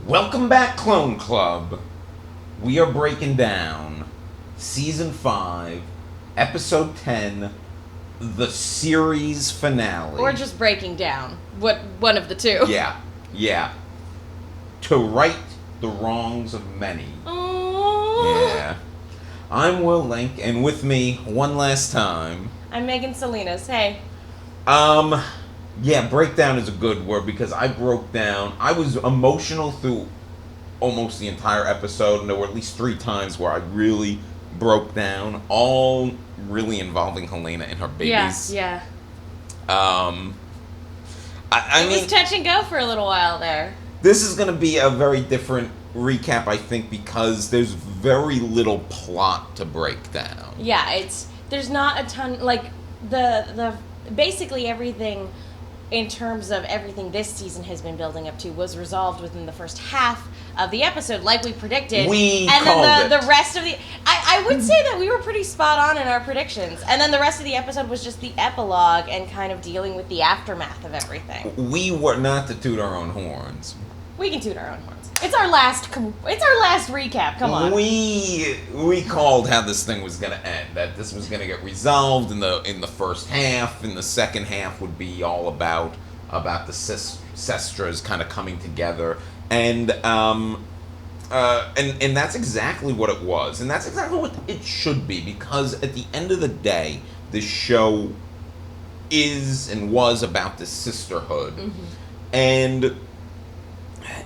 Welcome back, Clone Club. We are breaking down Season 5, Episode 10, the series finale. Or just breaking down. One of the two. Yeah. To right the wrongs of many. Aww. Yeah. I'm Will Link, and with me, one last time... I'm Megan Salinas. Hey. Yeah, breakdown is a good word because I broke down. I was emotional through almost the entire episode, and there were at least 3 times where I really broke down, all really involving Helena and her babies. Yeah. I It mean, was touch and go for a little while there. this is going to be a very different recap, I think, because there's very little plot to break down. Yeah, there's not a ton, like, the basically everything in terms of everything this season has been building up to was resolved within the first half of the episode, like we predicted. And then the rest of the... I would say that we were pretty spot on in our predictions. And then the rest of the episode was just the epilogue and kind of dealing with the aftermath of everything. We were not to toot our own horns. We can toot our own horns. It's our last recap. Come on. We called how this thing was going to end. That this was going to get resolved in the first half. In the second half would be all about the sisters kind of coming together, and that's exactly what it was, and that's exactly what it should be, because at the end of the day, this show is and was about the sisterhood, and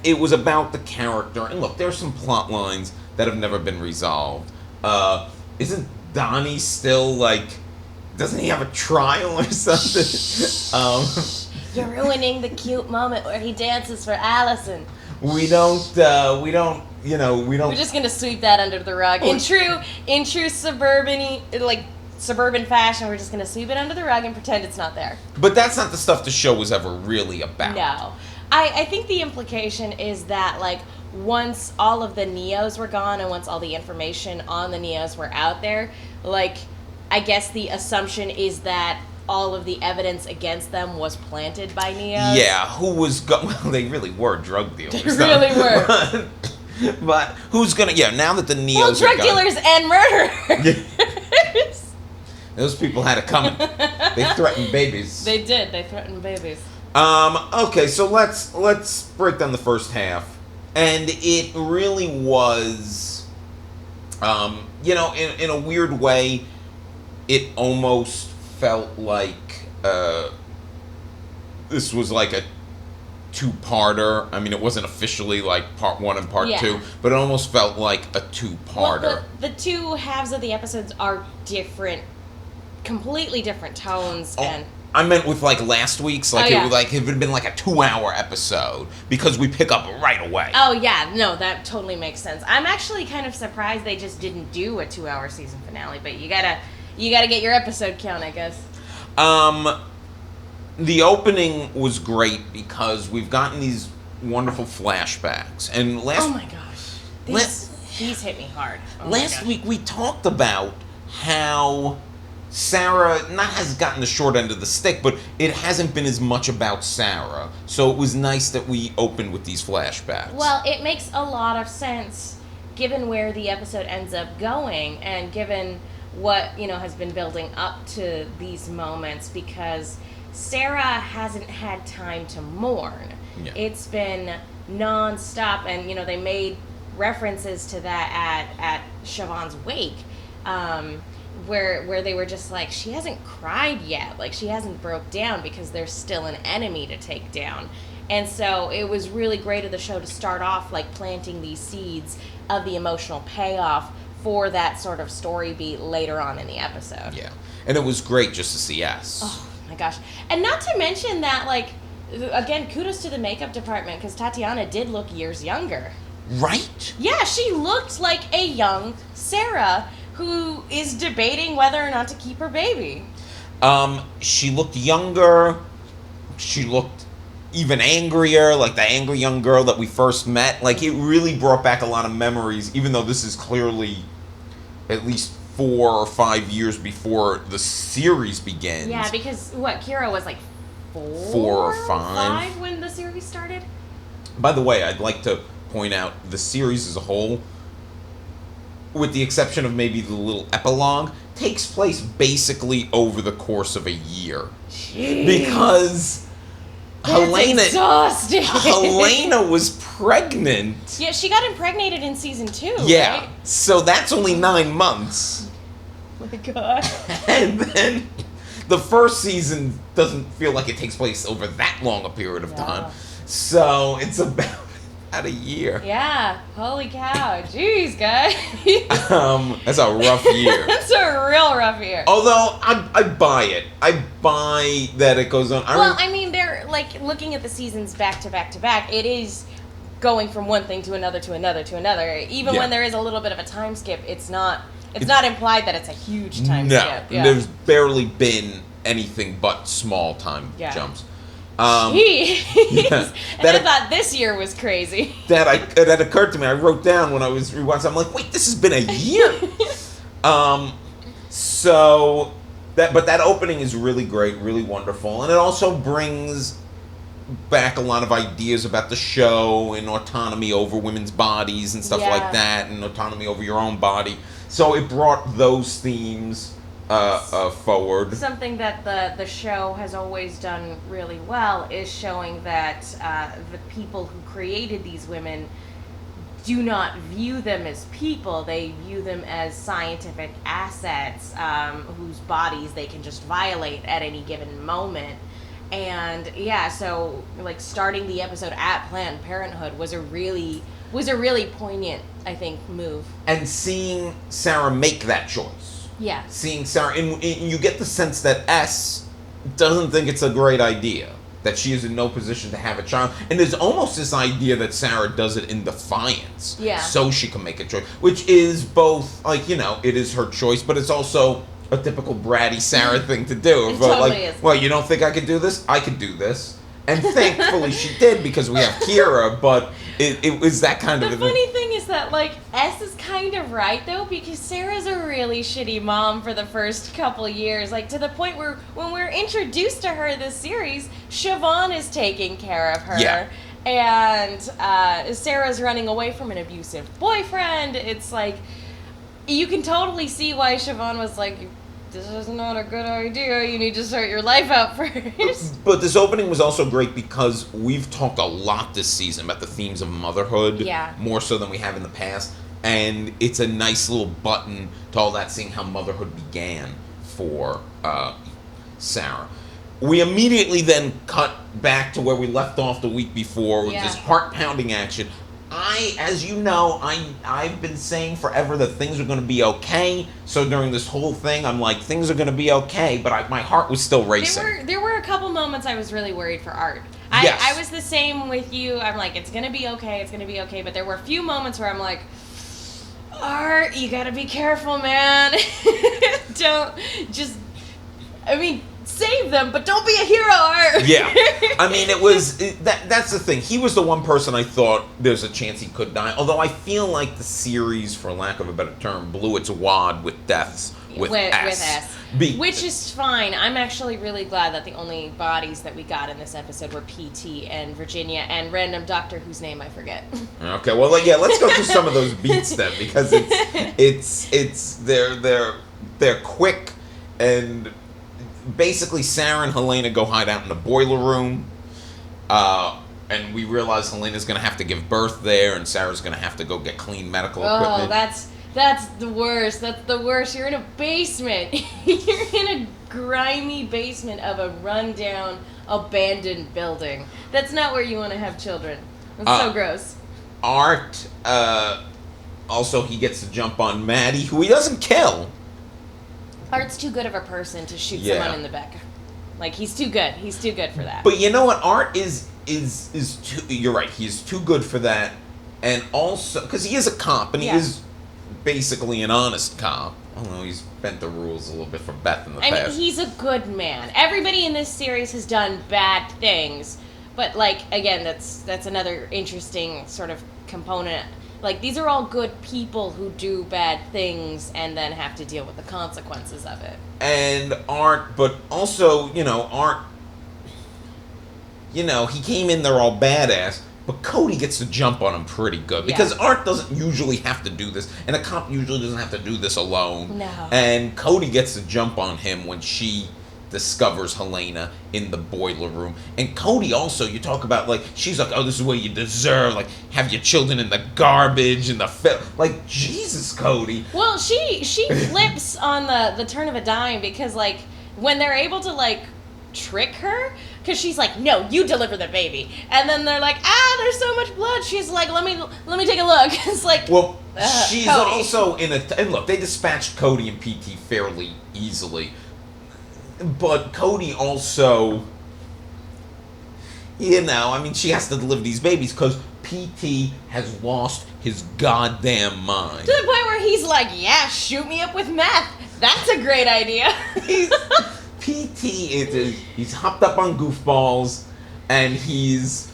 it was about the character. And look, there's some plot lines that have never been resolved. Isn't Donnie still, like, doesn't he have a trial or something? You're ruining the cute moment where he dances for Allison. We don't. We're just gonna sweep that under the rug. In true suburban fashion, we're just gonna sweep it under the rug and pretend it's not there. But that's not the stuff the show was ever really about. No. I think the implication is that, like, once all of the Neos were gone and once all the information on the Neos were out there, like, I guess the assumption is that all of the evidence against them was planted by Neos. Yeah, who was... well, they really were drug dealers. They really were. But who's gonna... Yeah, now that the Neos well, are drug gone, dealers and murderers. those people had it coming. They threatened babies. They did. They threatened babies. Okay, so let's break down the first half. And it really was, in a weird way, it almost felt like this was like a 2-parter. I mean, it wasn't officially like part 1 and part 2, but it almost felt like a 2-parter. Well, the 2 halves of the episodes are different, completely different tones and... I meant with, like, last week's, like, it would have been like a 2-hour episode, because we pick up right away. Oh, yeah, no, that totally makes sense. I'm actually kind of surprised they just didn't do a 2-hour season finale, but you gotta get your episode count, I guess. The opening was great because we've gotten these wonderful flashbacks, and oh my gosh, these hit me hard. Last week we talked about how Sarah has gotten the short end of the stick, but it hasn't been as much about Sarah. So it was nice that we opened with these flashbacks. Well, it makes a lot of sense given where the episode ends up going and given what, has been building up to these moments, because Sarah hasn't had time to mourn. Yeah. It's been non-stop, and, they made references to that at Siobhan's wake. Where they were just like, she hasn't cried yet, like she hasn't broke down because there's still an enemy to take down. And so it was really great of the show to start off like planting these seeds of the emotional payoff for that sort of story beat later on in the episode. Yeah, and it was great just to see S. Oh my gosh. And not to mention that, like, again, kudos to the makeup department, because Tatiana did look years younger. Right? Yeah, she looked like a young Sarah who is debating whether or not to keep her baby. She looked younger. She looked even angrier, like the angry young girl that we first met. Like, it really brought back a lot of memories, even though this is clearly at least 4 or 5 years before the series begins. Yeah, because, Kira was like 4 or 5 when the series started? By the way, I'd like to point out, the series as a whole, with the exception of maybe the little epilogue, takes place basically over the course of a year. Jeez. Because Exhausting. Helena was pregnant. Yeah, she got impregnated in season 2. Yeah, right? so that's only 9 months. Oh my god. And then the first season doesn't feel like it takes place over that long a period of time. So it's about a year. Yeah, holy cow. Jeez, guys. That's a rough year. That's a real rough year. Although, I buy it. I buy that it goes on. I mean, they're, like, looking at the seasons back to back to back, it is going from one thing to another to another to another. Even when there is a little bit of a time skip, it's not implied that it's a huge time skip. Yeah. There's barely been anything but small time jumps. Jeez. And I thought this year was crazy. That occurred to me. I wrote down when I was rewatching. I'm like, wait, this has been a year. But that opening is really great, really wonderful, and it also brings back a lot of ideas about the show and autonomy over women's bodies and stuff like that, and autonomy over your own body. So it brought those themes forward. Something that the show has always done really well is showing that the people who created these women do not view them as people. They view them as scientific assets whose bodies they can just violate at any given moment. And so like starting the episode at Planned Parenthood was a really poignant, I think, move. And seeing Sarah make that choice. Yeah. Seeing Sarah, and you get the sense that S doesn't think it's a great idea, that she is in no position to have a child. And there's almost this idea that Sarah does it in defiance. Yeah. So she can make a choice, which is both, like, it is her choice, but it's also a typical bratty Sarah thing to do. It totally is. Well, you don't think I could do this? I could do this. And thankfully she did, because we have Kira, but it was that kind of... The funny thing is that, like, S is kind of right, though, because Sarah's a really shitty mom for the first couple years. Like, to the point where when we're introduced to her this series, Siobhan is taking care of her. Yeah. And Sarah's running away from an abusive boyfriend. It's like, you can totally see why Siobhan was like, this is not a good idea. You need to start your life out first. But this opening was also great because we've talked a lot this season about the themes of motherhood. Yeah. More so than we have in the past. And it's a nice little button to all that, seeing how motherhood began for Sarah. We immediately then cut back to where we left off the week before with this heart-pounding action. As you know, I've been saying forever that things are going to be okay. So during this whole thing, I'm like, things are going to be okay, but my heart was still racing. There were a couple moments I was really worried for Art. Yes. I was the same with you. I'm like, it's going to be okay, but there were a few moments where I'm like, Art, you got to be careful, man. Save them, but don't be a hero, Art. Yeah. I mean, that's the thing. He was the one person I thought there's a chance he could die. Although I feel like the series, for lack of a better term, blew its wad with deaths with S. Which is fine. I'm actually really glad that the only bodies that we got in this episode were PT and Virginia and random doctor whose name I forget. Okay, well, let's go through some of those beats then, because they're quick, and basically Sarah and Helena go hide out in the boiler room, and we realize Helena's going to have to give birth there, and Sarah's going to have to go get clean medical equipment. Oh, that's the worst. That's the worst. You're in a basement. You're in a grimy basement of a rundown, abandoned building. That's not where you want to have children. That's so gross. Art, also, he gets to jump on Maddie, who he doesn't kill. Art's too good of a person to shoot someone in the back. Like, he's too good. He's too good for that. But you know what? Art is too... You're right. He's too good for that. And also... Because he is a cop, and he is basically an honest cop. Although he's bent the rules a little bit for Beth in the past. I mean, he's a good man. Everybody in this series has done bad things. But, like, again, that's another interesting sort of component. Like, these are all good people who do bad things and then have to deal with the consequences of it. And Art, but also, Art, he came in there all badass, But Cody gets to jump on him pretty good because Art doesn't usually have to do this, and a cop usually doesn't have to do this alone. No. And Cody gets to jump on him when she discovers Helena in the boiler room. And Cody also, you talk about, like, she's like, oh, this is what you deserve, like, have your children in the garbage and the like, Jesus, Cody. Well, she flips on the turn of a dime because, like, when they're able to, like, trick her, because she's like, no, you deliver the baby, and then they're like, there's so much blood, she's like, let me take a look. It's like, well, she's Cody. also in a, and look, they dispatched Cody and PT fairly easily, but Cody also, you know, I mean, she has to deliver these babies because PT has lost his goddamn mind. To the point where he's like, yeah, shoot me up with meth. That's a great idea. PT he's hopped up on goofballs, and he's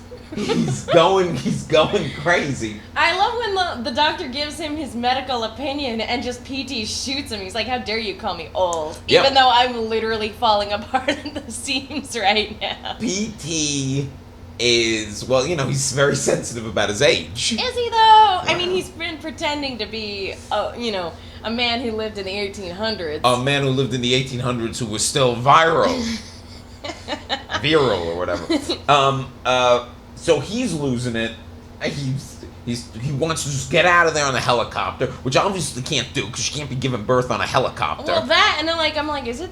going crazy. I love when the doctor gives him his medical opinion and just PT shoots him. He's like, how dare you call me old? Yep. Even though I'm literally falling apart at the seams right now. PT is, well, you know, he's very sensitive about his age. Is he though? I mean, he's been pretending to be, you know, a man who lived in the 1800s. A man who lived in the 1800s who was still viral. Viral or whatever. So he's losing it. He wants to just get out of there on a helicopter, which obviously can't do because she can't be giving birth on a helicopter. Well, that, and then, like, I'm like, I don't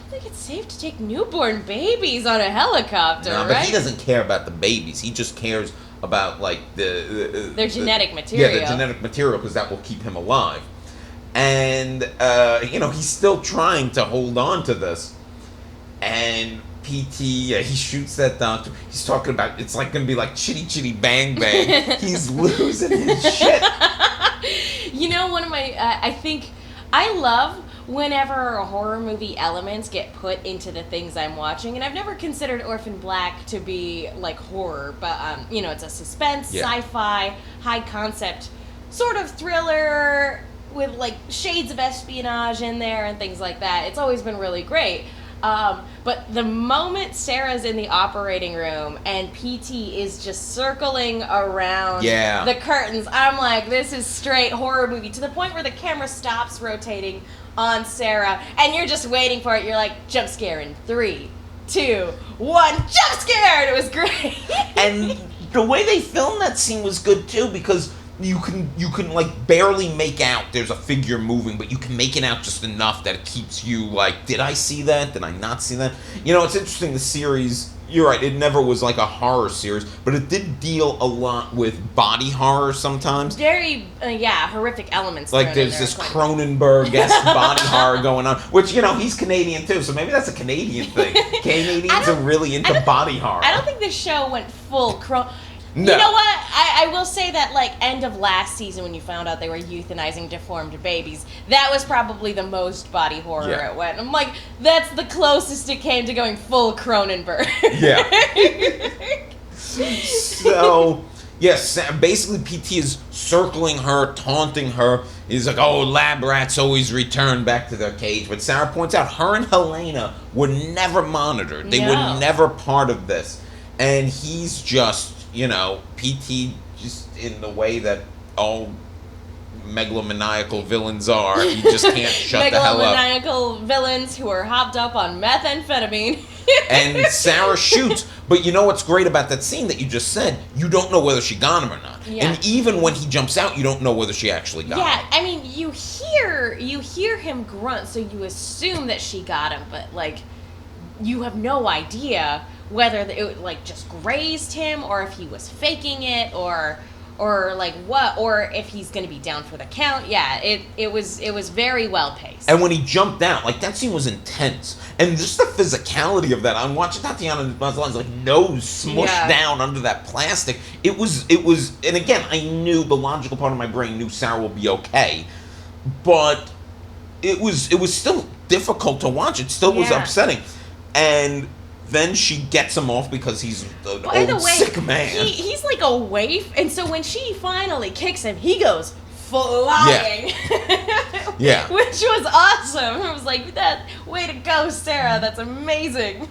think it's safe to take newborn babies on a helicopter, no, right? but he doesn't care about the babies. He just cares about, like, their genetic material. Yeah, the genetic material, because that will keep him alive. And, you know, he's still trying to hold on to this. And PT, he shoots that doctor. He's talking about, it's like going to be like chitty chitty bang bang. He's losing his shit. You know, one of my, I think, I love whenever horror movie elements get put into the things I'm watching. And I've never considered Orphan Black to be, like, horror. But, you know, it's a suspense, sci-fi, high concept sort of thriller with, like, shades of espionage in there and things like that. It's always been really great. But the moment Sarah's in the operating room and PT is just circling around the curtains, I'm like, this is straight horror movie, to the point where the camera stops rotating on Sarah and you're just waiting for it. You're like, jump scare in 3, 2, 1, jump scare! And it was great. And the way they filmed that scene was good too, because you can like barely make out there's a figure moving, but you can make it out just enough that it keeps you like, did I see that? Did I not see that? You know, it's interesting, the series, you're right, it never was like a horror series, but it did deal a lot with body horror sometimes. Very, horrific elements. Like there's this Cronenberg-esque body horror going on, which, you know, he's Canadian too, so maybe that's a Canadian thing. Canadians are really into body horror. I don't think this show went full No. You know what? I will say that, like, end of last season when you found out they were euthanizing deformed babies, that was probably the most body horror it went. I'm like, that's the closest it came to going full Cronenberg. Yeah. So, yes, basically PT is circling her, taunting her. He's like, oh, lab rats always return back to their cage. But Sarah points out her and Helena were never monitored. They were never part of this. And he's just, you know, PT just in the way that all megalomaniacal villains are. He just can't shut the hell up. Megalomaniacal villains who are hopped up on methamphetamine. And Sarah shoots. But you know what's great about that scene that you just said? You don't know whether she got him or not. Yeah. And even when he jumps out, you don't know whether she actually got him. Yeah, I mean, you hear him grunt, so you assume that she got him, but, like, you have no idea whether it, like, just grazed him, or if he was faking it, or like what, or if he's going to be down for the count. Yeah, it was very well paced. And when he jumped out, like, that scene was intense, and just the physicality of that. I'm watching Tatiana Maslany's, like, nose smushed down under that plastic. It was, and again, I knew, the logical part of my brain knew Sarah will be okay, but it was still difficult to watch. It still was upsetting, and then she gets him off because he's an old sick man. He's like a waif, and so when she finally kicks him, he goes flying. Yeah. Which was awesome. I was like, that way to go, Sarah. That's amazing.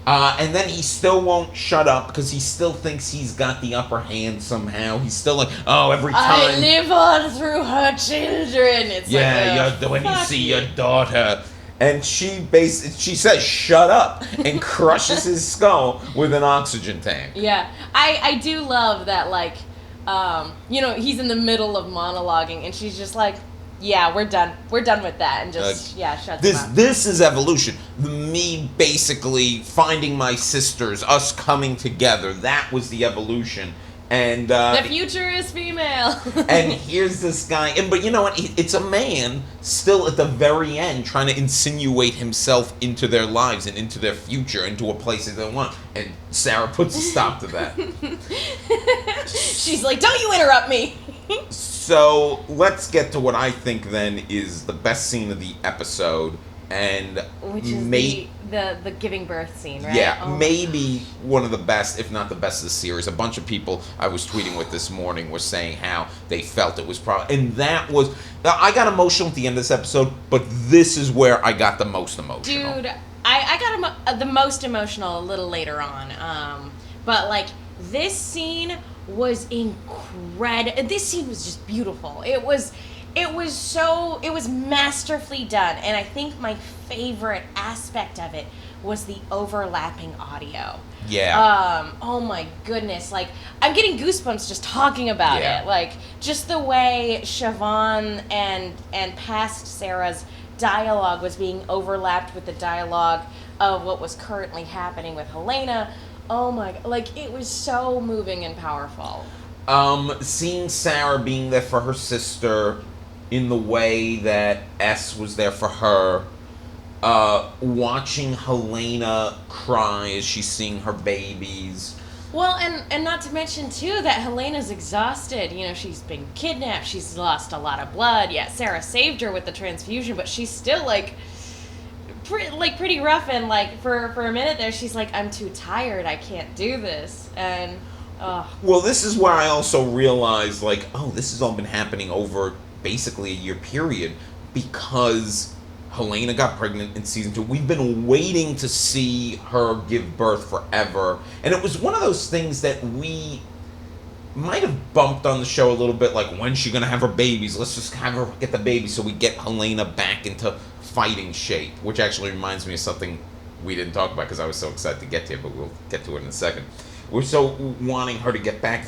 And then he still won't shut up because he still thinks he's got the upper hand somehow. He's still like, oh, every time. I live on through her children. It's when you see your daughter. And she says, shut up, and crushes his skull with an oxygen tank. Yeah. I do love that, like, he's in the middle of monologuing, and she's just like, yeah, we're done. We're done with that. And just, shuts him up. This is evolution. Me basically finding my sisters, us coming together. That was the evolution. And the future is female. And here's this guy. But you know what? It's a man still at the very end trying to insinuate himself into their lives and into their future, into a place that they want. And Sarah puts a stop to that. She's like, don't you interrupt me. So let's get to what I think then is the best scene of the episode, and which is the giving birth scene, right? Yeah, maybe one of the best, if not the best of the series. A bunch of people I was tweeting with this morning were saying how they felt it was probably, and that was, I got emotional at the end of this episode, but this is where I got the most emotional. Dude, I got the most emotional a little later on, but like this scene was incredible. This scene was just beautiful. It was masterfully done, and I think my favorite aspect of it was the overlapping audio. Yeah. Oh my goodness, like I'm getting goosebumps just talking about it. Like just the way Siobhan and past Sarah's dialogue was being overlapped with the dialogue of what was currently happening with Helena. Oh my god, like it was so moving and powerful. Seeing Sarah being there for her sister in the way that S was there for her, watching Helena cry as she's seeing her babies. Well, and not to mention too that Helena's exhausted. You know, she's been kidnapped, she's lost a lot of blood. Yeah, Sarah saved her with the transfusion, but she's still pretty rough, and like for a minute there she's like, I'm too tired, I can't do this. And well, this is where I also realized, like, oh, this has all been happening over basically a year period, because Helena got pregnant in season 2. We've been waiting to see her give birth forever, and it was one of those things that we might have bumped on the show a little bit, like, when's she gonna have her babies? Let's just have her get the baby so we get Helena back into fighting shape, which actually reminds me of something we didn't talk about because I was so excited to get to it, but we'll get to it in a second. We're so wanting her to get back.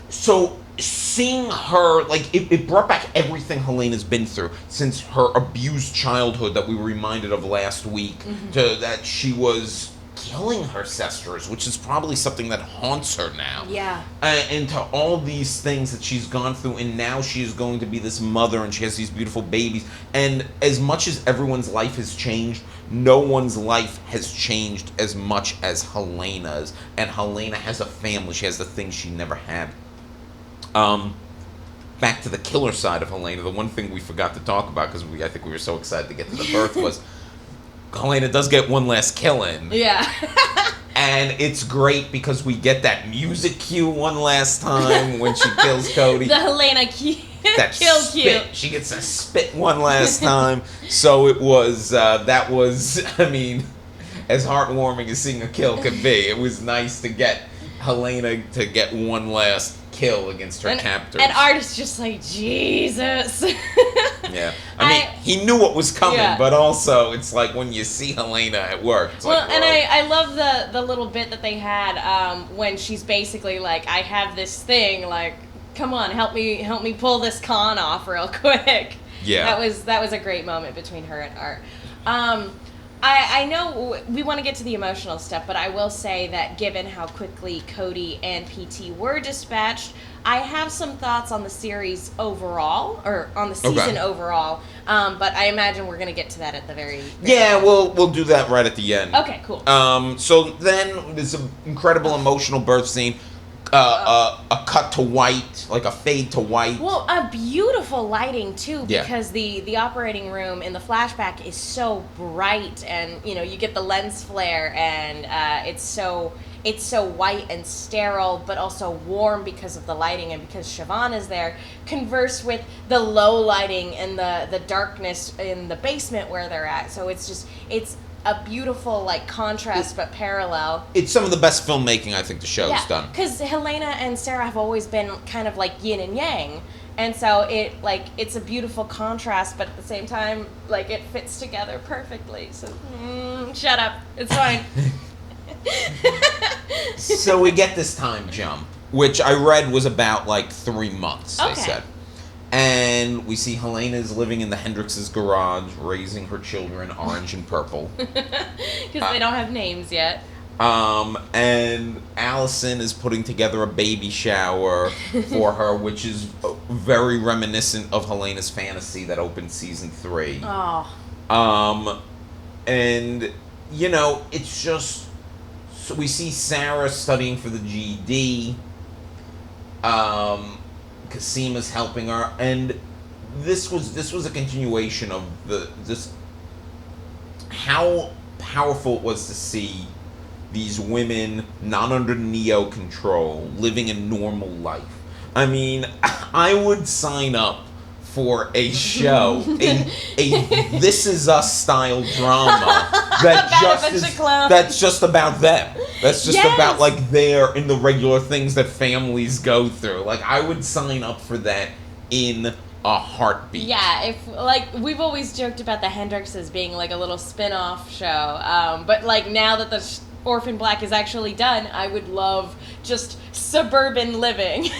So seeing her, like, it brought back everything Helena's been through since her abused childhood that we were reminded of last week, to that she was killing her sisters, which is probably something that haunts her now. Yeah. And to all these things that she's gone through, and now she is going to be this mother, and she has these beautiful babies. And as much as everyone's life has changed, no one's life has changed as much as Helena's. And Helena has a family. She has the things she never had. Back to the killer side of Helena, the one thing we forgot to talk about, because I think we were so excited to get to the birth, was Helena does get one last kill in. Yeah. And it's great because we get that music cue one last time when she kills Cody. The Helena cue. That kill spit. cue. She gets a spit one last time. So it was, that was, I mean, as heartwarming as seeing a kill could be. It was nice to get Helena to get one last kill against her captors. And Art is just like, Jesus. Yeah. I mean, he knew what was coming, but also it's like when you see Helena at work. It's well, like, and I love the little bit that they had when she's basically like, I have this thing, like, come on, help me pull this con off real quick. Yeah. That was a great moment between her and Art. I know we want to get to the emotional stuff, but I will say that given how quickly Cody and PT were dispatched, I have some thoughts on the series overall, or on the season overall, but I imagine we're going to get to that at the very end. We'll do that right at the end. Okay, cool. So then there's an incredible emotional birth scene. A cut to white, like a fade to white. Well, a beautiful lighting too, because the operating room in the flashback is so bright, and you get the lens flare, and it's so white and sterile, but also warm because of the lighting and because Siobhan is there. Converse with the low lighting and the darkness in the basement where they're at. So it's a beautiful like contrast but parallel. It's some of the best filmmaking I think the show's done. Because Helena and Sarah have always been kind of like yin and yang, and so it's a beautiful contrast, but at the same time, like, it fits together perfectly. So shut up, it's fine. So we get this time jump, which I read was about like 3 months. They said. And we see Helena is living in the Hendrix's garage, raising her children orange and purple. Because they don't have names yet. And Allison is putting together a baby shower for her, which is very reminiscent of Helena's fantasy that opened season 3. Oh. And, you know, it's just... So we see Sarah studying for the GED. Casima's helping her, and this was a continuation of how powerful it was to see these women not under Neo control, living a normal life. I mean, I would sign up for a show, a This Is Us style drama that's just about them. That's just about like they're in the regular things that families go through. Like, I would sign up for that in a heartbeat. Yeah, if like we've always joked about the Hendrixes being like a little spin-off show, but like now that the Orphan Black is actually done, I would love just suburban living.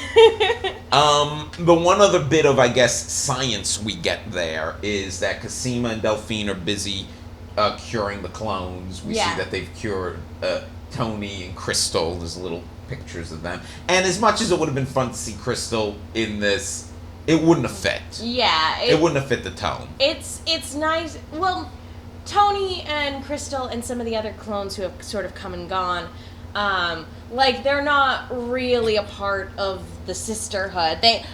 The one other bit of, I guess, science we get there is that Cosima and Delphine are busy curing the clones. We see that they've cured Tony and Crystal. There's little pictures of them. And as much as it would have been fun to see Crystal in this, it wouldn't have fit. Yeah. It wouldn't have fit the tone. It's nice. Well, Tony and Crystal and some of the other clones who have sort of come and gone, like, they're not really a part of the Sisterhood. They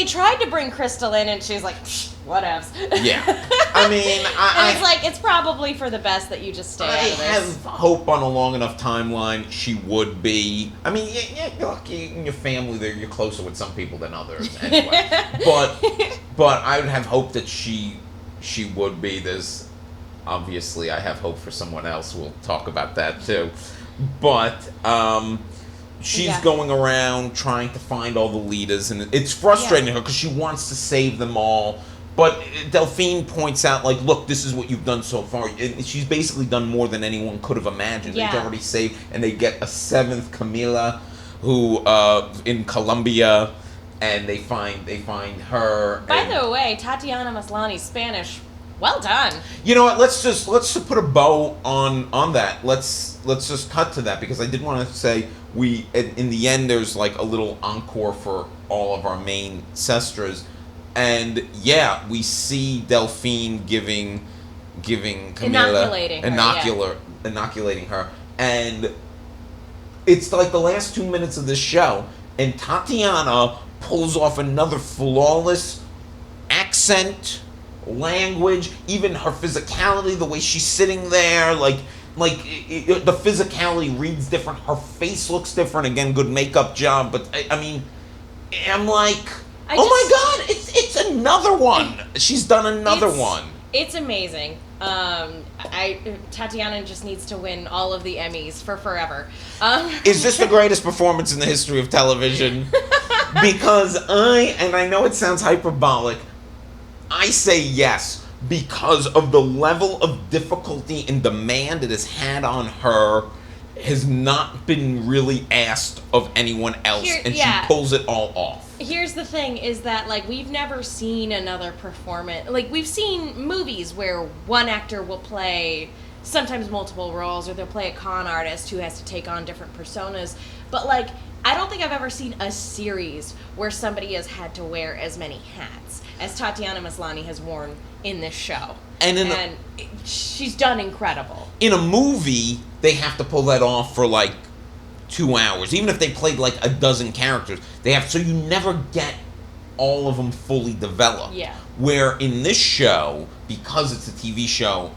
tried to bring Crystal in, and she's like, whatevs. Yeah. I mean, it's like, it's probably for the best that you just stay out of this. I have hope on a long enough timeline she would be. I mean, you're lucky in your family that you're closer with some people than others, anyway. but I would have hope that she would be. There's obviously, I have hope for someone else. We'll talk about that too. But she's going around trying to find all the leaders, and it's frustrating her because she wants to save them all. But Delphine points out, like, look, this is what you've done so far. And she's basically done more than anyone could have imagined. Yeah. They've already saved, and they get a 7th Camila, who in Colombia, and they find her. By the way, Tatiana Maslany's Spanish. Well done. You know what? Let's just put a bow on that. Let's just cut to that, because I did want to say in the end there's like a little encore for all of our main sestras, and we see Delphine giving Camila inoculating her, and it's like the last 2 minutes of this show, and Tatiana pulls off another flawless accent, language, even her physicality, the way she's sitting there, the physicality reads different, her face looks different, again, good makeup job, but I mean, I'm like, my god, it's another one. She's done another one. It's amazing. Tatiana just needs to win all of the Emmys for forever. Is this the greatest performance in the history of television? Because I know it sounds hyperbolic, I say yes, because of the level of difficulty and demand it has had on her has not been really asked of anyone else, she pulls it all off. Here's the thing, is that, like, we've never seen another performance. Like, we've seen movies where one actor will play sometimes multiple roles, or they'll play a con artist who has to take on different personas, but, like, I don't think I've ever seen a series where somebody has had to wear as many hats as Tatiana Maslany has worn in this show. And she's done incredible. In a movie, they have to pull that off for like 2 hours. Even if they played like a dozen characters, they have, so you never get all of them fully developed. Yeah. Where in this show, because it's a TV show,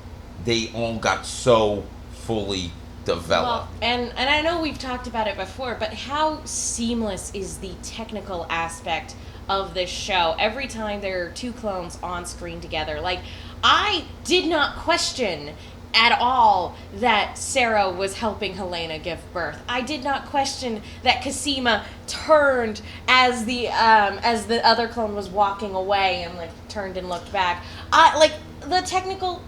they all got so fully developed. Well, and I know we've talked about it before, but how seamless is the technical aspect of this show every time there are 2 clones on screen together? Like, I did not question at all that Sarah was helping Helena give birth. I did not question that Cosima turned as the other clone was walking away and like turned and looked back. Like the technical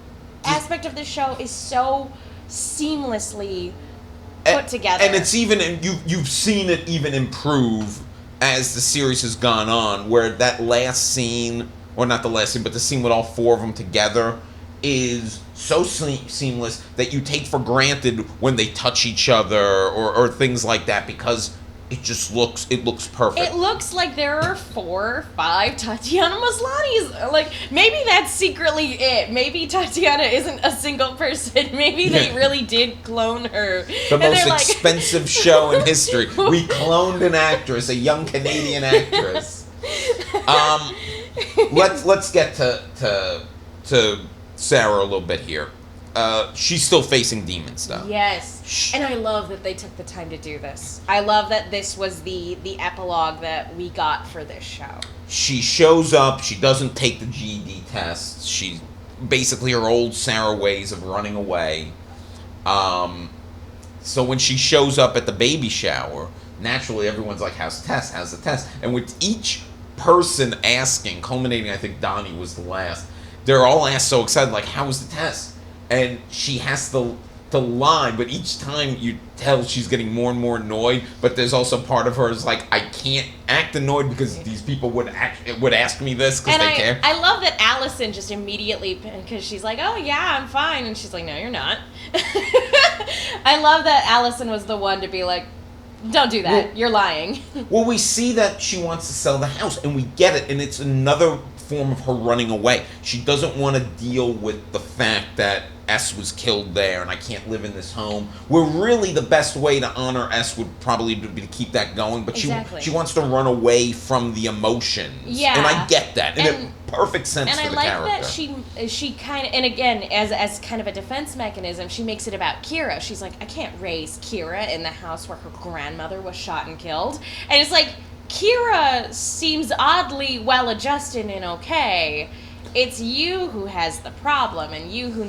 aspect of this show is so seamlessly put together, and it's even you've seen it even improve as the series has gone on, where that last scene, or not the last scene, but the scene with all four of them together is so seamless that you take for granted when they touch each other or things like that, because it looks perfect. It looks like there are 4 or 5 Tatiana Maslanis. Like, maybe that's secretly it. Maybe Tatiana isn't a single person. Maybe they really did clone her. The most expensive show in history. We cloned an actress, a young Canadian actress. Let's get to Sarah a little bit here. She's still facing demons, though. Yes. And I love that they took the time to do this. I love that this was the epilogue that we got for this show. She shows up. She doesn't take the GED test. She's basically her old Sarah ways of running away. So when she shows up at the baby shower, naturally everyone's like, how's the test? How's the test? And with each person asking, culminating, I think Donnie was the last, they're all asked so excited, like, how was the test? And she has to lie, but each time you tell she's getting more and more annoyed, but there's also part of her is like, I can't act annoyed because these people would ask me this because they care. I love that Allison just immediately, because she's like, oh yeah, I'm fine, and she's like, no, you're not. I love that Allison was the one to be like, don't do that, you're lying. Well, we see that she wants to sell the house, and we get it, and it's another form of her running away. She doesn't want to deal with the fact that S was killed there and I can't live in this home, where really the best way to honor S would probably be to keep that going, but exactly. she wants to run away from the emotions. Yeah. And I get that. And it makes perfect sense for the character. And I like that she kind of, and again, as kind of a defense mechanism, she makes it about Kira. She's like, I can't raise Kira in the house where her grandmother was shot and killed. And it's like, Kira seems oddly well-adjusted and okay. It's you who has the problem, and you who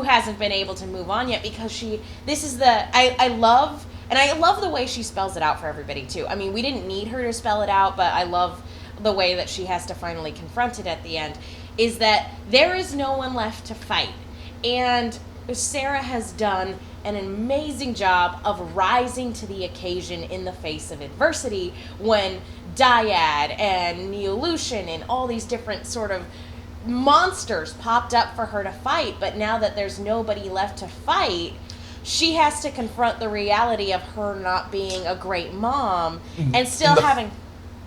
hasn't been able to move on yet, because I love the way she spells it out for everybody too. I mean, we didn't need her to spell it out, but I love the way that she has to finally confront it at the end, is that there is no one left to fight. And Sarah has done an amazing job of rising to the occasion in the face of adversity when Dyad and Neolution and all these different sort of monsters popped up for her to fight. But now that there's nobody left to fight, she has to confront the reality of her not being a great mom and still having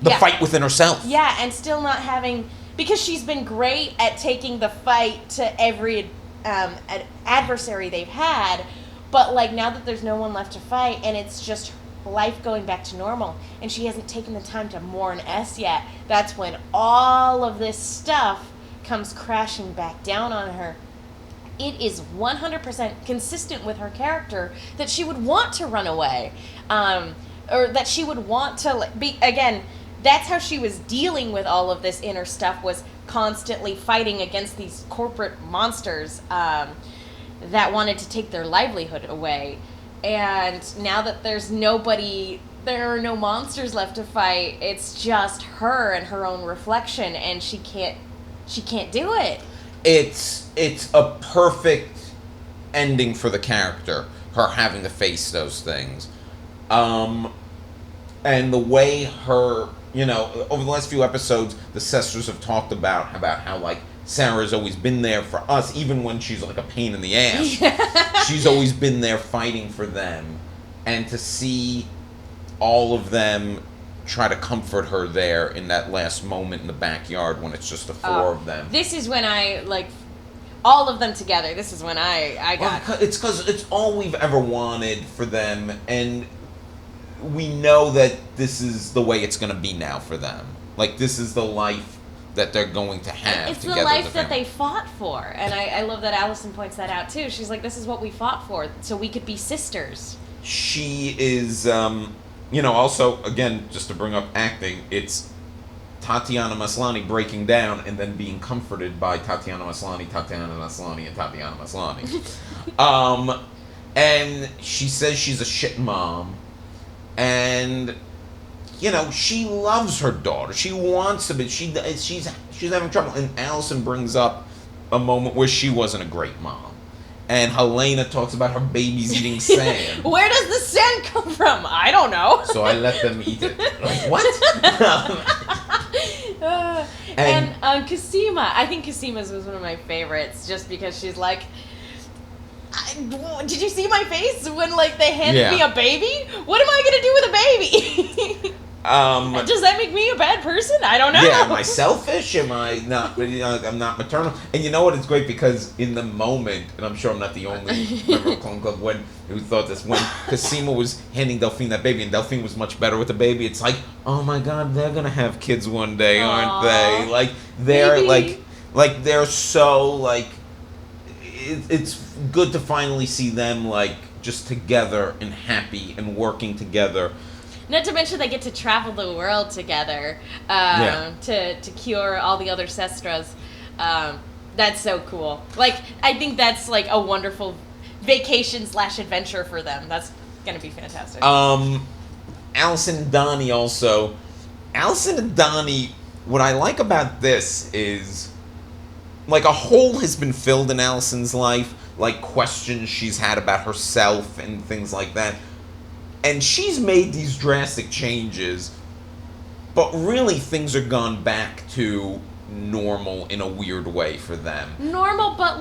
the fight within herself. Yeah, and still not having, because she's been great at taking the fight to every adversary they've had, but like now that there's no one left to fight and it's just life going back to normal and she hasn't taken the time to mourn S yet, that's when all of this stuff comes crashing back down on her. It is 100% consistent with her character that she would want to run away, or that she would want to be, again, that's how she was dealing with all of this inner stuff, was constantly fighting against these corporate monsters that wanted to take their livelihood away. And now that there are no monsters left to fight, it's just her and her own reflection, and she can't do it. It's a perfect ending for the character, her having to face those things. And the way her, over the last few episodes, the sisters have talked about how like Sarah's always been there for us, even when she's like a pain in the ass. She's always been there fighting for them. And to see all of them try to comfort her there in that last moment in the backyard when it's just the four of them. This is when I, like, all of them together, this is when I got... Well, it's because it's all we've ever wanted for them, and we know that this is the way it's going to be now for them. Like, this is the life that they're going to have it's together. It's the life that they fought for. And I love that Allison points that out, too. She's like, this is what we fought for, so we could be sisters. She is, also, again, just to bring up acting, it's Tatiana Maslany breaking down and then being comforted by Tatiana Maslany, and Tatiana Maslany. And she says she's a shit mom. And, she loves her daughter. She wants to be. She's having trouble. And Allison brings up a moment where she wasn't a great mom. And Helena talks about her babies eating sand. Where does the sand come from? I don't know. So I let them eat it. Like, what? And Cosima. I think Cosima's was one of my favorites just because she's like, did you see my face when, they handed me a baby? What am I going to do with a baby? Does that make me a bad person? I don't know. Yeah, am I selfish? Am I not? I'm not maternal. And you know what? It's great because in the moment, and I'm sure I'm not the only member of Clone Club who thought this, when Cosima was handing Delphine that baby, and Delphine was much better with the baby, it's like, oh my God, they're gonna have kids one day, aren't they? Like they're Maybe. like they're so it's good to finally see them just together and happy and working together. Not to mention they get to travel the world together to cure all the other Sestras. That's so cool. I think that's a wonderful vacation/adventure for them. That's gonna be fantastic. Allison and Donnie also. Allison and Donnie, what I like about this is a hole has been filled in Allison's life, questions she's had about herself and things like that. And she's made these drastic changes, but really things are gone back to normal in a weird way for them. Normal, but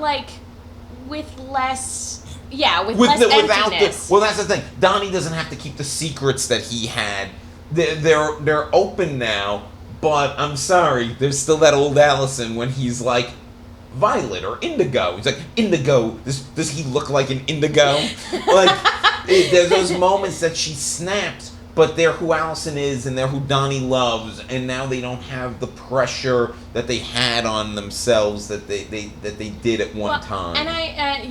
with less, less emptiness. Well, that's the thing. Donnie doesn't have to keep the secrets that he had. They're open now, but I'm sorry, there's still that old Allison when he's like, Violet or Indigo. He's like, Indigo. Does he look like an indigo? There's those moments that she snaps, but they're who Allison is and they're who Donnie loves, and now they don't have the pressure that they had on themselves that they did at one time. And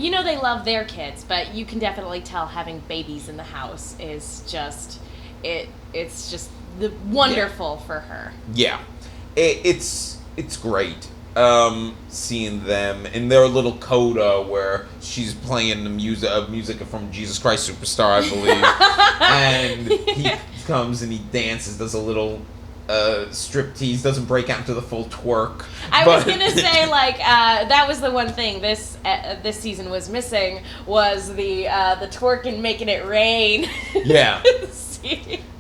they love their kids, but you can definitely tell having babies in the house is just it's just wonderful for her. Yeah, it's great. Seeing them in their little coda where she's playing the music from Jesus Christ Superstar, I believe, and he comes and he dances, does a little striptease, doesn't break out into the full twerk. I was gonna say that was the one thing this season was missing was the twerk and making it rain. Yeah.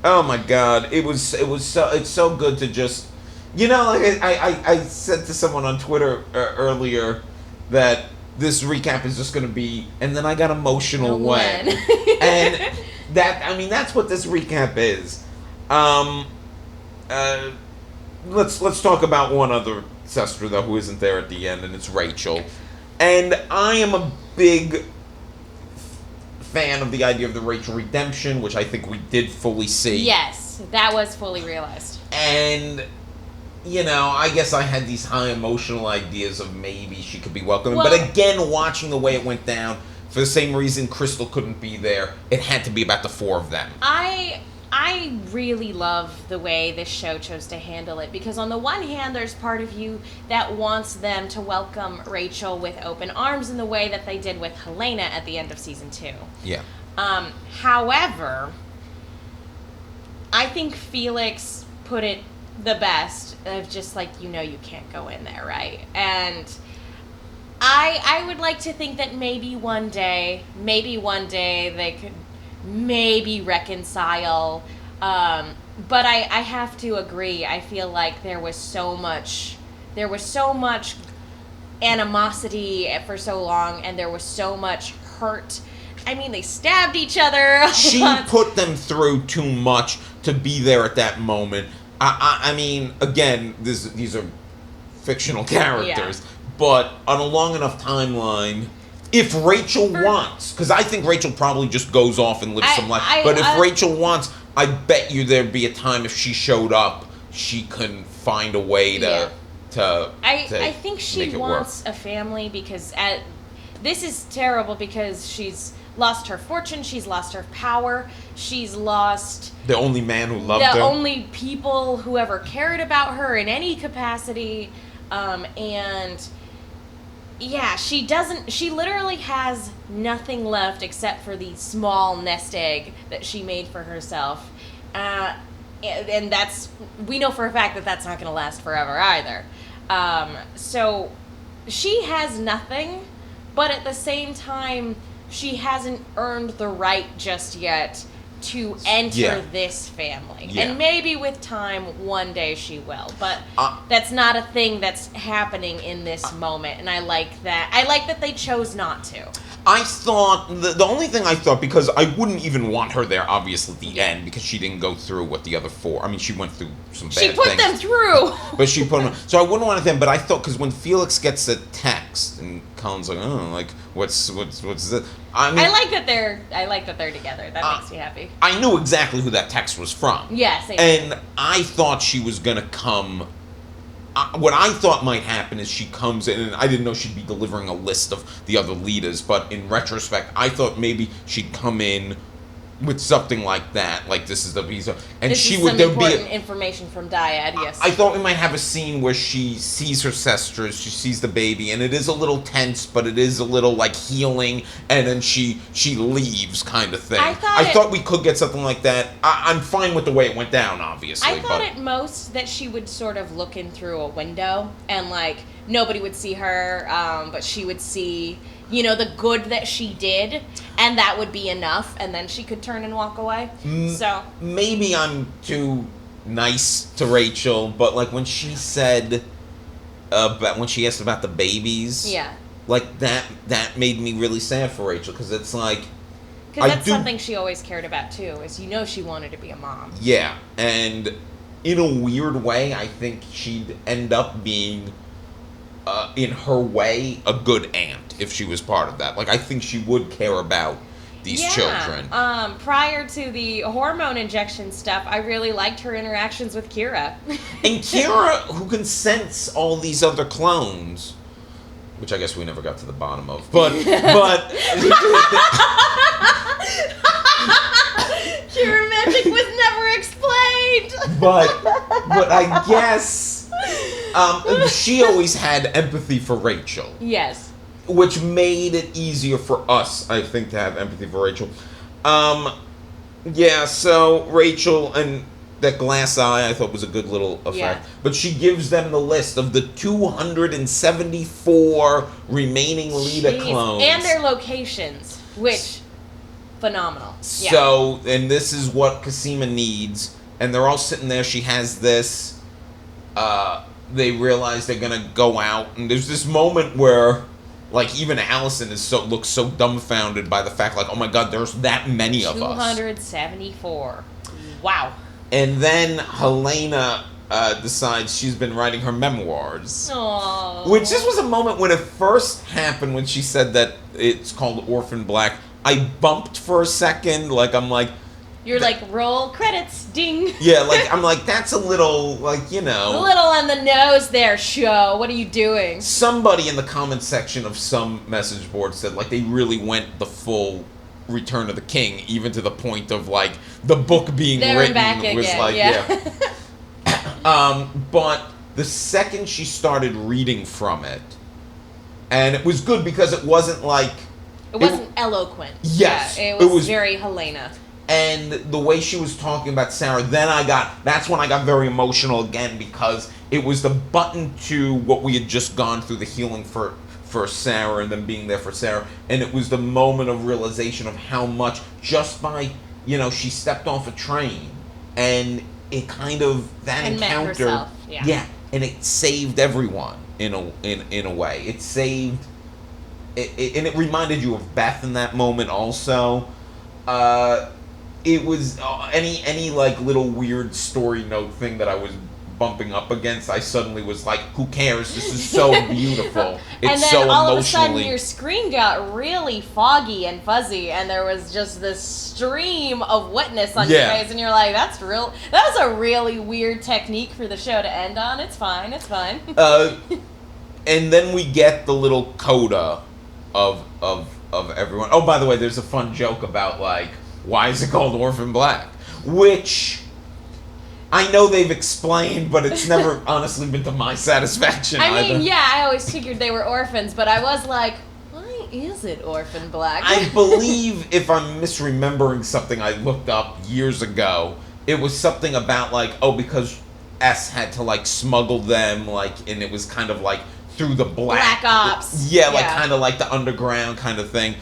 Oh my God, it's so good to just. I said to someone on Twitter earlier that this recap is just going to be, and then I got emotional when. And that's what this recap is. Let's talk about one other Sestra, though, who isn't there at the end, and it's Rachel. And I am a big fan of the idea of the Rachel redemption, which I think we did fully see. Yes, that was fully realized. And I guess I had these high emotional ideas of maybe she could be welcome. But again, watching the way it went down, for the same reason Crystal couldn't be there, it had to be about the four of them. I really love the way this show chose to handle it, because on the one hand, there's part of you that wants them to welcome Rachel with open arms in the way that they did with Helena at the end of season 2. Yeah. However, I think Felix put it the best of just you can't go in there, right? And I would like to think that maybe one day they could maybe reconcile, but I have to agree, I feel like there was so much animosity for so long, and there was so much hurt. I mean, they stabbed each other. She put them through too much to be there at that moment. I mean, again, these are fictional characters, but on a long enough timeline, if Rachel wants, because I think Rachel probably just goes off and lives some life, but if Rachel wants, I bet you there'd be a time if she showed up, she couldn't find a way to I think she wants a family, because this is terrible because she's lost her fortune. She's lost her power. She's lost the only man who loved her. The only people who ever cared about her in any capacity. And yeah, she literally has nothing left except for the small nest egg that she made for herself. And we know for a fact that that's not going to last forever either. So she has nothing, but at the same time, she hasn't earned the right just yet to enter this family. Yeah. And maybe with time, one day she will. But that's not a thing that's happening in this moment, and I like that. I like that they chose not to. I thought, the only thing I thought, because I wouldn't even want her there, obviously, at the end, because she didn't go through what the other four, I mean, she went through some bad things. She put them through! But she put them, so I wouldn't want them, but I thought, because when Felix gets a text, and Colin's like, oh, like, what's this? I mean, I like that they're together. That makes me happy. I knew exactly who that text was from. Yeah, same. And I thought she was gonna come. What I thought might happen is she comes in, and I didn't know she'd be delivering a list of the other leaders, but in retrospect, I thought maybe she'd come in with something like that, like this is the visa, and this she is would some there important information from Dyad. Yes, I thought we might have a scene where she sees her sisters, she sees the baby, and it is a little tense, but it is a little like healing, and then she leaves, kind of thing. I thought we could get something like that. I'm fine with the way it went down, obviously. I thought at most that she would sort of look in through a window, and like nobody would see her, but she would see, you know, the good that she did, and that would be enough, and then she could turn and walk away. So maybe I'm too nice to Rachel, but like when she said when she asked about the babies, yeah, like that made me really sad for Rachel, because it's like, because that's something she always cared about too, is, you know, she wanted to be a mom. Yeah, and in a weird way, I think she'd end up being, in her way, a good aunt if she was part of that. Like, I think she would care about these children. Prior to the hormone injection stuff, I really liked her interactions with Kira. And Kira, who can sense all these other clones, which I guess we never got to the bottom of, but Kira magic was never explained. But I guess she always had empathy for Rachel. Yes. Which made it easier for us, I think, to have empathy for Rachel. Yeah, so Rachel and that glass eye, I thought was a good little effect. Yeah. But she gives them the list of the 274 remaining Lita clones. And their locations, which, phenomenal. So, and this is what Cosima needs. And they're all sitting there. She has this. They realize they're going to go out. And there's this moment where, like, even Allison looks so dumbfounded by the fact, like, oh my god, there's that many of us. 274. Wow. And then Helena decides she's been writing her memoirs. Aww. Which this was a moment when it first happened, when she said that it's called Orphan Black. I bumped for a second, like, I'm like... You're like, roll credits, ding. Yeah, like, I'm like, that's a little, like, you know... A little on the nose there, show. What are you doing? Somebody in the comment section of some message board said, like, they really went the full Return of the King, even to the point of, like, the book being written back was again, like, yeah. But the second she started reading from it, and it was good because it wasn't like... It wasn't eloquent. Yes. Yeah, it was very Helena. And the way she was talking about Sarah, that's when I got very emotional again, because it was the button to what we had just gone through, the healing for Sarah and them being there for Sarah. And it was the moment of realization of how much, just by, you know, she stepped off a train and it kind of, that and encounter. Met herself. Yeah. And it saved everyone in a way. It saved, and it reminded you of Beth in that moment also. It was any like little weird story note thing that I was bumping up against, I suddenly was like, who cares? This is so beautiful. It's and then so all emotionally... of a sudden your screen got really foggy and fuzzy, and there was just this stream of wetness on your face, and you're like, that was a really weird technique for the show to end on. It's fine. And then we get the little coda of of everyone. Oh, by the way, there's a fun joke about, like, why is it called Orphan Black? Which I know they've explained, but it's never honestly been to my satisfaction either. I mean, yeah, I always figured they were orphans, but I was like, why is it Orphan Black? I believe, if I'm misremembering something I looked up years ago, it was something about, like, oh, because S had to, like, smuggle them, like, and it was kind of like through the Black Ops. Yeah, like, kind of like the underground kind of thing.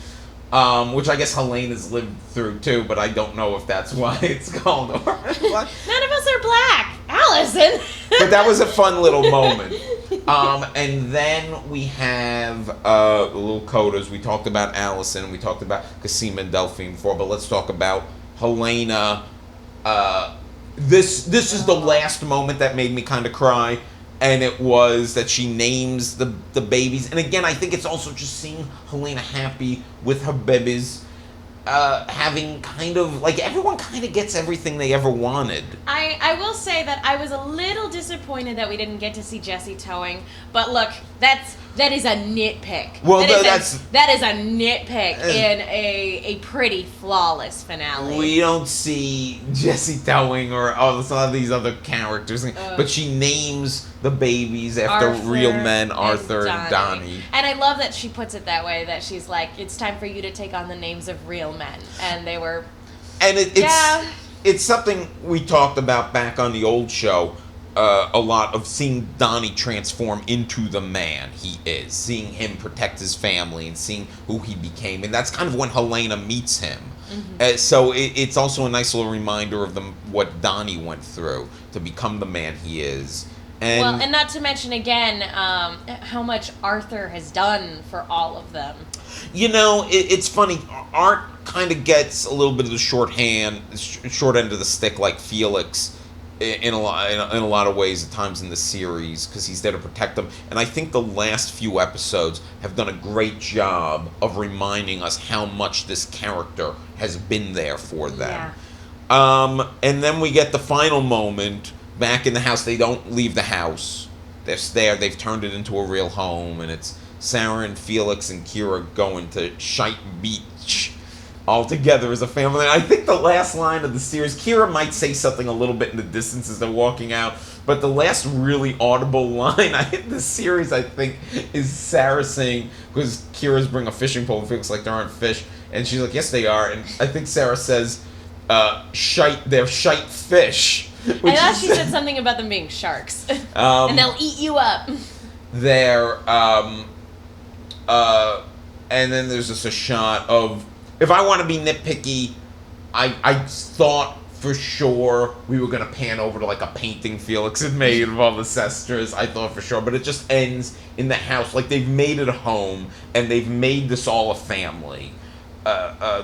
Which I guess Helena's lived through too, but I don't know if that's why it's called Orphan Black. None of us are black, Allison. But that was a fun little moment. And then we have little codas. We talked about Allison. We talked about Cassima and Delphine before, but let's talk about Helena. This is the last moment that made me kind of cry, and it was that she names the babies. And again, I think it's also just seeing Helena happy with her babies, having kind of, like, everyone kind of gets everything they ever wanted. I will say that I was a little disappointed that we didn't get to see Jessie towing, but look, that is a nitpick. Well, that is a nitpick in a pretty flawless finale. We don't see Jessie towing or some of these other characters, but she names the babies after real men, Arthur and Donnie. And I love that she puts it that way, that she's like, it's time for you to take on the names of real men. And they were... And it's something we talked about back on the old show, a lot, of seeing Donnie transform into the man he is, seeing him protect his family and seeing who he became. And that's kind of when Helena meets him. Mm-hmm. So it's also a nice little reminder of what Donnie went through to become the man he is. And not to mention, again, how much Arthur has done for all of them. You know, it's funny. Art kind of gets a little bit of the short end of the stick, like Felix, in a lot of ways at times in the series, because he's there to protect them. And I think the last few episodes have done a great job of reminding us how much this character has been there for them. Yeah. And then we get the final moment back in the house. They don't leave the house. They're there. They've turned it into a real home, and it's Sarah and Felix and Kira going to Shite Beach all together as a family. And I think the last line of the series, Kira might say something a little bit in the distance as they're walking out, but the last really audible line in the series, I think, is Sarah saying, because Kira's bring a fishing pole and Felix like there aren't fish, and she's like, yes they are, and I think Sarah says, they're shite fish. I thought she said something about them being sharks. And they'll eat you up. They're, and then there's just a shot of, if I want to be nitpicky, I thought for sure we were going to pan over to like a painting Felix had made of all the sisters. I thought for sure, but it just ends in the house. Like, they've made it a home, and they've made this all a family.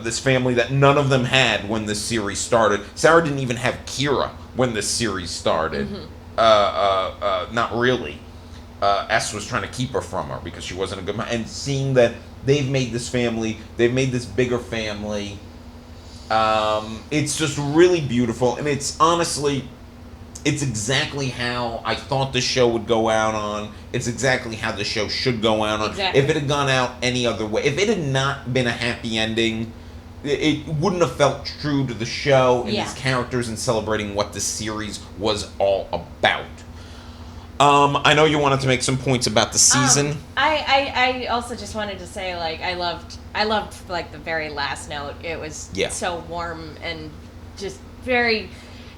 This family that none of them had when this series started. Sarah didn't even have Kira when this series started. Mm-hmm. Not really. S was trying to keep her from her because she wasn't a good mom. And seeing that they've made this family, they've made this bigger family, it's just really beautiful. And it's honestly, it's exactly how I thought the show would go out on. It's exactly how the show should go out on. Exactly. If it had gone out any other way, if it had not been a happy ending, it wouldn't have felt true to the show and its characters and celebrating what the series was all about. I know you wanted to make some points about the season. I also just wanted to say, like, I loved like the very last note. It was so warm and just very,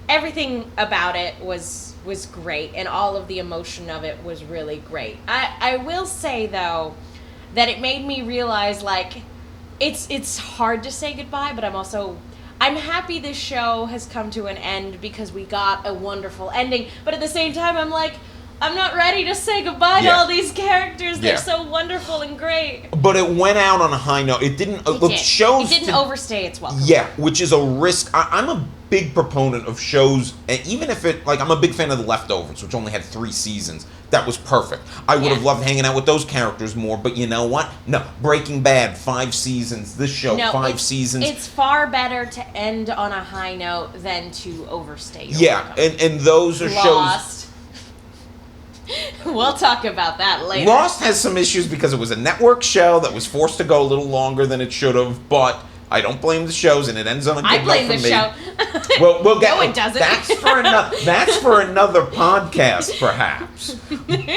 everything about it was great, and all of the emotion of it was really great. I will say though that it made me realize, like, it's hard to say goodbye, but I'm happy this show has come to an end because we got a wonderful ending. But at the same time, I'm like, I'm not ready to say goodbye to all these characters. They're so wonderful and great. But it went out on a high note. It didn't. It didn't overstay its welcome. Yeah, which is a risk. I'm a big proponent of shows, and even if it, like, I'm a big fan of The Leftovers, which only had 3 seasons. That was perfect. I would have loved hanging out with those characters more, but you know what? No. Breaking Bad, 5 seasons. This show, 5 seasons. It's far better to end on a high note than to overstay your welcome. And those are Lost. shows. We'll talk about that later. Lost has some issues because it was a network show that was forced to go a little longer than it should have, but I don't blame the shows, and it ends on a good note for me. I blame the show. Well, we'll get. No, it doesn't. That's for another podcast, perhaps.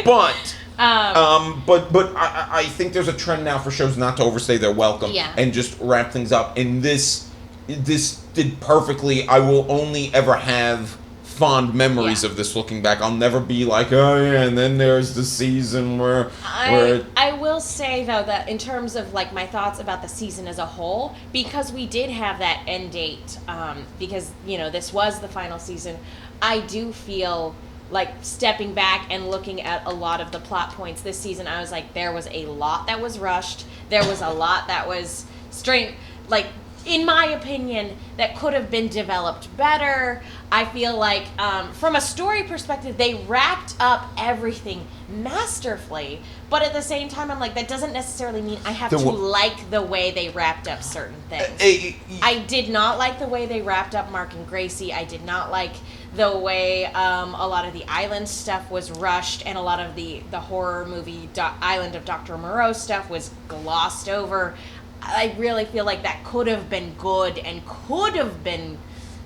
But I think there's a trend now for shows not to overstay their welcome and just wrap things up. And this did perfectly. I will only ever have fond memories of this looking back. I'll never be like, oh yeah, and then there's the season where I will say though that in terms of like my thoughts about the season as a whole, because we did have that end date, because this was the final season, I do feel like stepping back and looking at a lot of the plot points this season, I was like, there was a lot that was rushed, there was a lot that was straight, like, in my opinion, that could have been developed better. I feel like from a story perspective, they wrapped up everything masterfully. But at the same time, I'm like, that doesn't necessarily mean I have to like the way they wrapped up certain things. I did not like the way they wrapped up Mark and Gracie. I did not like the way a lot of the island stuff was rushed, and a lot of the horror movie Island of Dr. Moreau stuff was glossed over. I really feel like that could have been good and could have been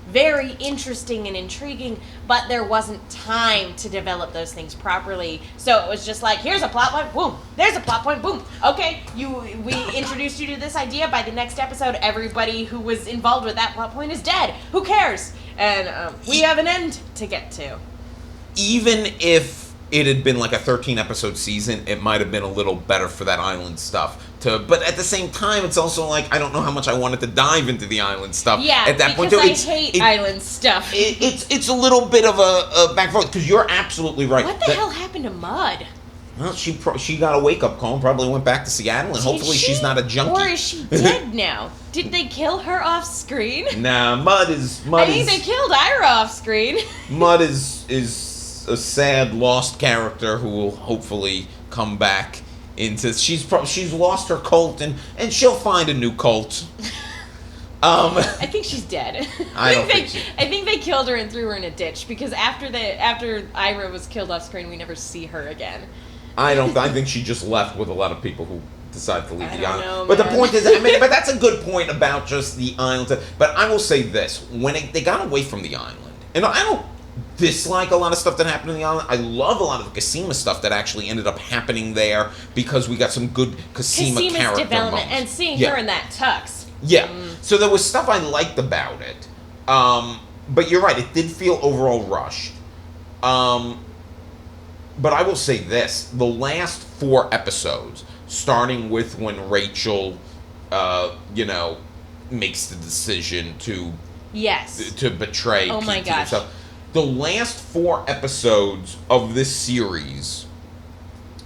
very interesting and intriguing, but there wasn't time to develop those things properly. So it was just like, here's a plot point, boom. There's a plot point, boom. Okay, we introduced you to this idea. By the next episode, everybody who was involved with that plot point is dead. Who cares? And we have an end to get to. Even if it had been like a 13-episode season, it might have been a little better for that island stuff. But at the same time, it's also like, I don't know how much I wanted to dive into the island stuff. Yeah, at that point, I hate island stuff. It's a little bit of a back and forth, because you're absolutely right. What the hell happened to Mud? Well, she got a wake-up call and probably went back to Seattle, and hopefully she's not a junkie. Or is she dead now? Did they kill her off screen? Nah, Mud is... I think they killed Ira off screen. Mud is a sad, lost character who will hopefully come back into... She's lost her cult, and she'll find a new cult. I think she's dead. I think they killed her and threw her in a ditch, because after Ira was killed off screen, we never see her again. I think she just left with a lot of people who decided to leave the island. Know, but man. the point is, but that's a good point about just the island. But I will say this: when they got away from the island, and I don't dislike a lot of stuff that happened in the island. I love a lot of the Cosima stuff that actually ended up happening there, because we got some good Cosima character development, moments. and seeing her in that tux. Yeah. So there was stuff I liked about it. But you're right, it did feel overall rushed. But I will say this, the last 4 episodes, starting with when Rachel, makes the decision to betray Oh my PT gosh. himself. The last 4 episodes of this series,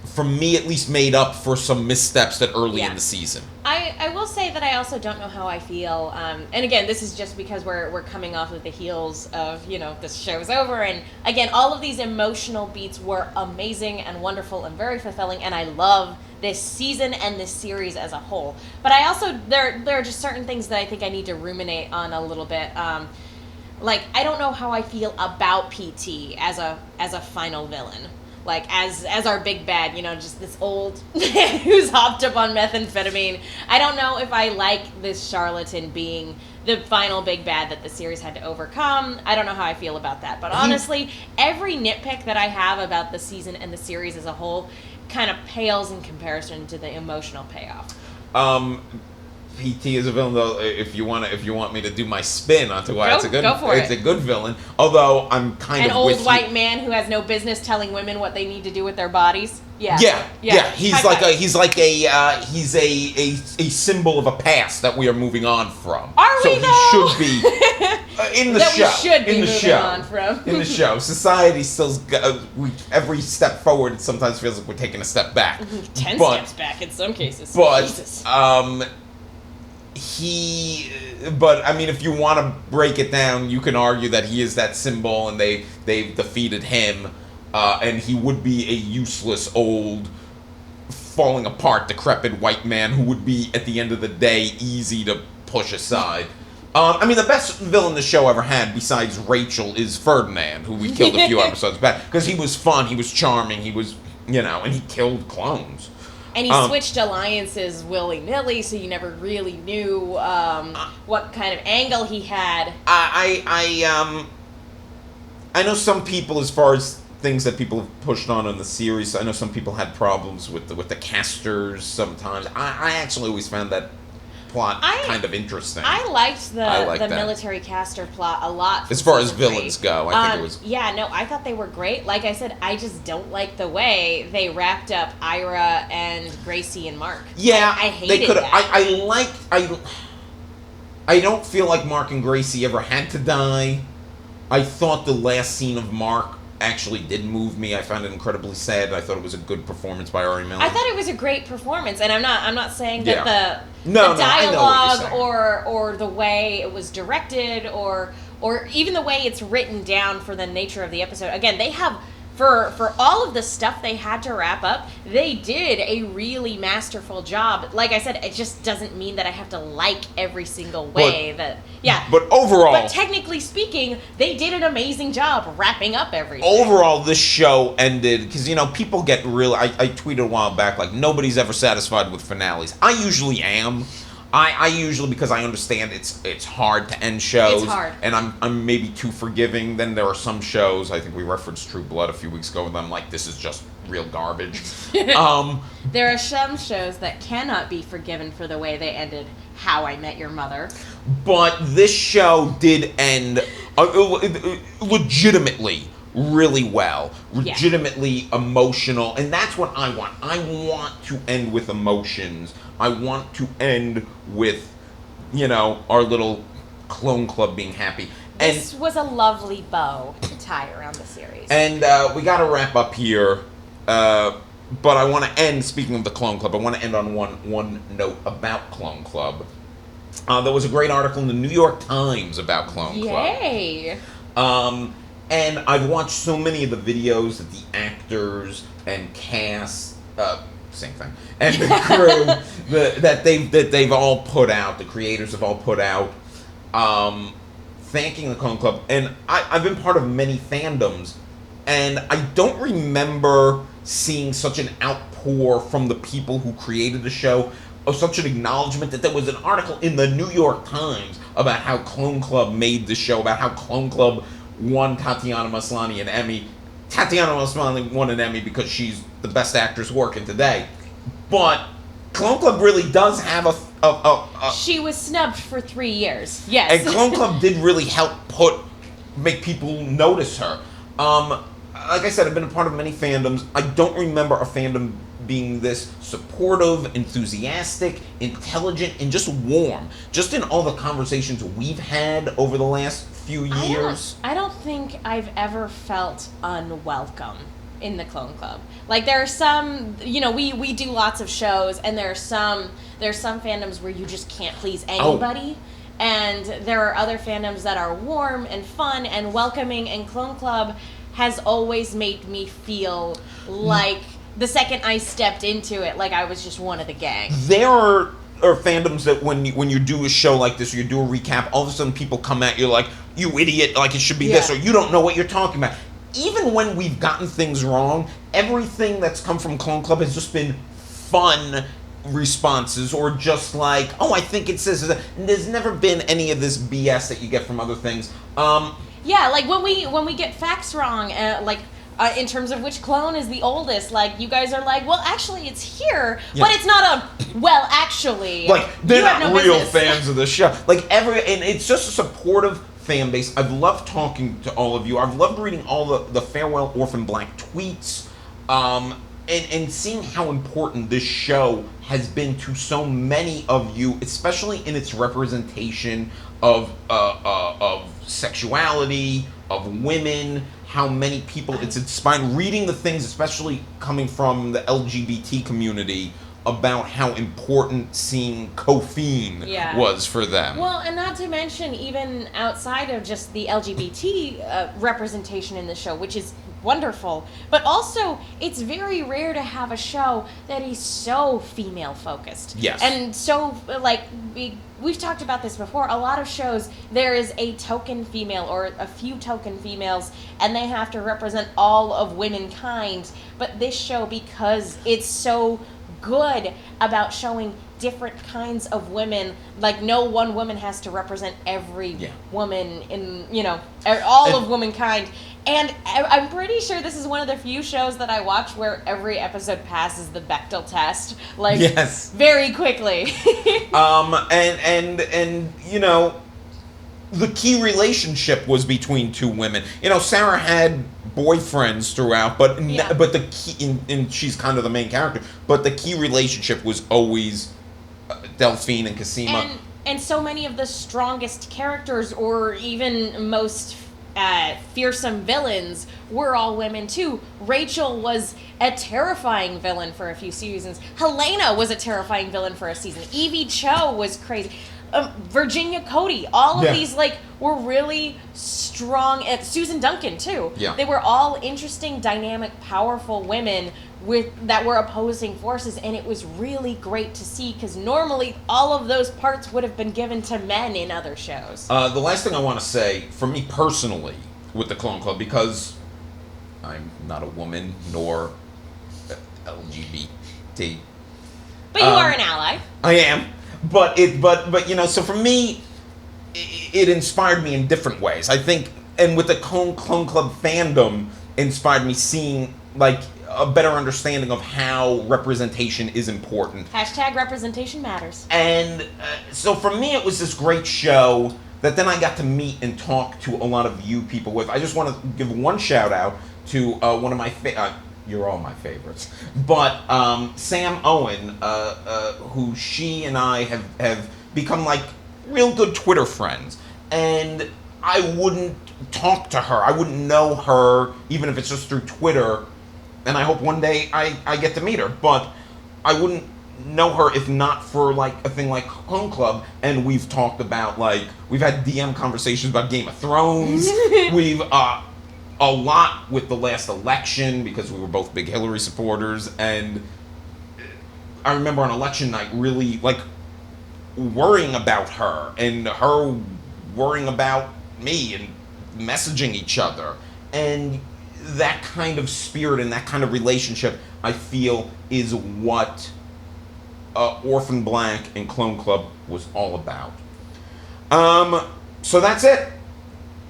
for me at least, made up for some missteps that early in the season. I will say that I also don't know how I feel, and again, this is just because we're coming off of the heels of, this show's over, and again, all of these emotional beats were amazing and wonderful and very fulfilling, and I love this season and this series as a whole. But I also, there are just certain things that I think I need to ruminate on a little bit. Like, I don't know how I feel about PT as a final villain. Like, as our big bad, just this old man who's hopped up on methamphetamine. I don't know if I like this charlatan being the final big bad that the series had to overcome. I don't know how I feel about that. But honestly, every nitpick that I have about the season and the series as a whole kind of pales in comparison to the emotional payoff. PT is a villain, though. If you want me to do my spin onto why it's a good villain. Although I'm kind of an old white man who has no business telling women what they need to do with their bodies. Yeah. He's a symbol of a past that we are moving on from. Are we? So he should be in the that show. We should be in the moving show. on from. In the show, society still's every step forward. It sometimes feels like we're taking a step back. 10 steps back in some cases. But Jesus. But I mean, if you want to break it down, you can argue that he is that symbol, and they've defeated him, and he would be a useless, old, falling apart, decrepit white man who would be, at the end of the day, easy to push aside. I mean, the best villain the show ever had, besides Rachel, is Ferdinand, who we killed a few episodes back. Because he was fun, he was charming, he was, and he killed clones. And he switched alliances willy-nilly, so you never really knew what kind of angle he had. I know some people, as far as things that people have pushed on in the series, I know some people had problems with the casters sometimes. I actually always found that plot kind of interesting. I liked the that. military caster plot a lot. As far as villains go, I think it was... Yeah, no, I thought they were great. Like I said, I just don't like the way they wrapped up Ira and Gracie and Mark. Yeah, I hated that. I don't feel like Mark and Gracie ever had to die. I thought the last scene of Mark actually did move me. I found it incredibly sad. I thought it was a good performance by Ari Millen. I thought it was a great performance, and I'm not saying that the dialogue or the way it was directed or even the way it's written down for the nature of the episode. Again, they have for all of the stuff they had to wrap up, they did a really masterful job. Like I said, it just doesn't mean that I have to like every single way But overall... But technically speaking, they did an amazing job wrapping up everything. Overall, this show ended... Because, people get real... I tweeted a while back, like, nobody's ever satisfied with finales. I usually am. I usually, because I understand it's hard to end shows. It's hard. And I'm maybe too forgiving. Then there are some shows, I think we referenced True Blood a few weeks ago, and I'm like, this is just real garbage. There are some shows that cannot be forgiven for the way they ended How I Met Your Mother. But this show did end legitimately really well. Legitimately emotional. And that's what I want. I want to end with emotions. I want to end with, our little clone club being happy. And this was a lovely bow to tie around the series. And we got to wrap up here. But I want to end, speaking of the Clone Club, I want to end on one note about Clone Club. There was a great article in the New York Times about Clone Club. Yay! And I've watched so many of the videos that the actors and cast, same thing, and the crew that they've all put out, the creators have all put out, thanking the Clone Club. And I've been part of many fandoms, and I don't remember seeing such an outpour from the people who created the show, or such an acknowledgement that there was an article in the New York Times about how Clone Club made the show, about how Clone Club won Tatiana Maslany an Emmy. Tatiana Maslany won an Emmy because she's the best actress working today. But Clone Club really does have a She was snubbed for 3 years. Yes. And Clone Club did really help make people notice her. Like I said, I've been a part of many fandoms. I don't remember a fandom being this supportive, enthusiastic, intelligent, and just warm. Just in all the conversations we've had over the last few years. I don't think I've ever felt unwelcome in the Clone Club. Like, there are some, we do lots of shows, and there's some fandoms where you just can't please anybody. And there are other fandoms that are warm and fun and welcoming, and Clone Club has always made me feel like the second I stepped into it, like I was just one of the gang. There are fandoms that when you do a show like this, or you do a recap, all of a sudden people come at you like, you idiot, like it should be this, or you don't know what you're talking about. Even when we've gotten things wrong, everything that's come from Clone Club has just been fun responses, or just like, oh, I think it says that. There's never been any of this BS that you get from other things. Yeah, like when we get facts wrong, in terms of which clone is the oldest, like, you guys are like, well, actually, it's here, but it's not well, actually. Like, they're not real business. fans of the show. Like, and it's just a supportive fan base. I've loved talking to all of you. I've loved reading all the Farewell Orphan Black tweets, and seeing how important this show has been to so many of you, especially in its representation of sexuality, of women, how many people it's inspired. Reading the things, especially coming from the LGBT community, about how important seeing Kofiin was for them. Well, and not to mention, even outside of just the LGBT representation in the show, which is wonderful. But also, it's very rare to have a show that is so female focused. Yes. And so, like, we've talked about this before. A lot of shows, there is a token female or a few token females, and they have to represent all of womankind. But this show, because it's so good about showing different kinds of women, like no one woman has to represent every woman in, all of womankind. And I'm pretty sure this is one of the few shows that I watch where every episode passes the Bechdel test, like, very quickly. And the key relationship was between two women. Sarah had boyfriends throughout, but the key, and she's kind of the main character, but the key relationship was always Delphine and Cosima. And so many of the strongest characters, or even most fearsome villains, were all women too. Rachel was a terrifying villain for a few seasons. Helena was a terrifying villain for a season. Evie Cho was crazy. Virginia Cody, all of these were really strong. Susan Duncan too. Yeah. They were all interesting, dynamic, powerful women that were opposing forces, and it was really great to see, because normally all of those parts would have been given to men in other shows. The last thing I want to say, for me personally, with the Clone Club, because I'm not a woman nor LGBT. But you are an ally. I am. But so for me, it inspired me in different ways. I think, and with the Clone Club fandom, inspired me seeing a better understanding of how representation is important. # representation matters. And so for me, it was this great show that then I got to meet and talk to a lot of you people with. I just want to give one shout out to one of my you're all my favorites. But Sam Owen, who she and I have become real good Twitter friends. And I wouldn't talk to her. I wouldn't know her, even if it's just through Twitter. And I hope one day I get to meet her. But I wouldn't know her if not for a thing like Clone Club. And we've talked about we've had DM conversations about Game of Thrones. We've a lot with the last election, because we were both big Hillary supporters, and I remember on election night really worrying about her and her worrying about me and messaging each other. And that kind of spirit and that kind of relationship, I feel, is what Orphan Black and Clone Club was all about. So that's it.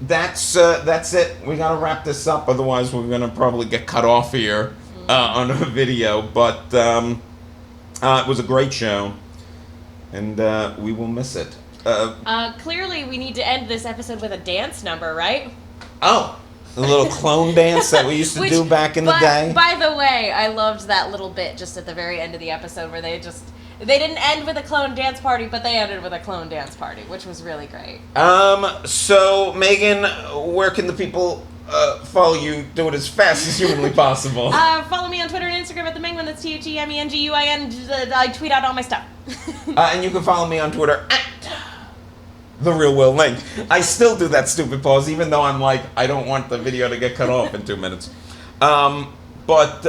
That's it. We gotta wrap this up, otherwise we're gonna probably get cut off here on a video. But it was a great show, and we will miss it. Clearly, we need to end this episode with a dance number, right? Oh, the little clone dance that we used to do back in the day. By the way, I loved that little bit just at the very end of the episode where they didn't end with a clone dance party, but they ended with a clone dance party, which was really great. So, Megan, where can the people follow you? Do it as fast as humanly possible. Follow me on Twitter and Instagram at the Menguin. That's TheMenguin. I tweet out all my stuff. And you can follow me on Twitter at The Real Will Link. I still do that stupid pause, even though I'm I don't want the video to get cut off in 2 minutes. But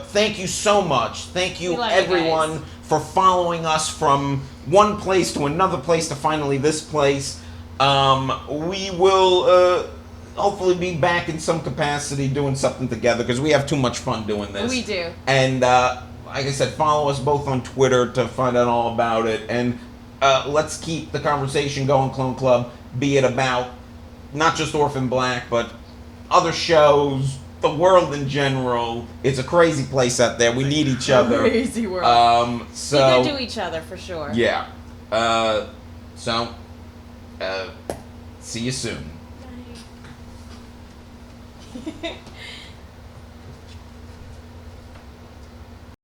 thank you so much. Thank you, everyone, for following us from one place to another place to finally this place. We will hopefully be back in some capacity doing something together, because we have too much fun doing this. We do. And like I said, follow us both on Twitter to find out all about it. And let's keep the conversation going, Clone Club, be it about not just Orphan Black, but other shows, the world in general. It's a crazy place out there. We need each other. Crazy world. So we do each other for sure. Yeah. See you soon. Bye.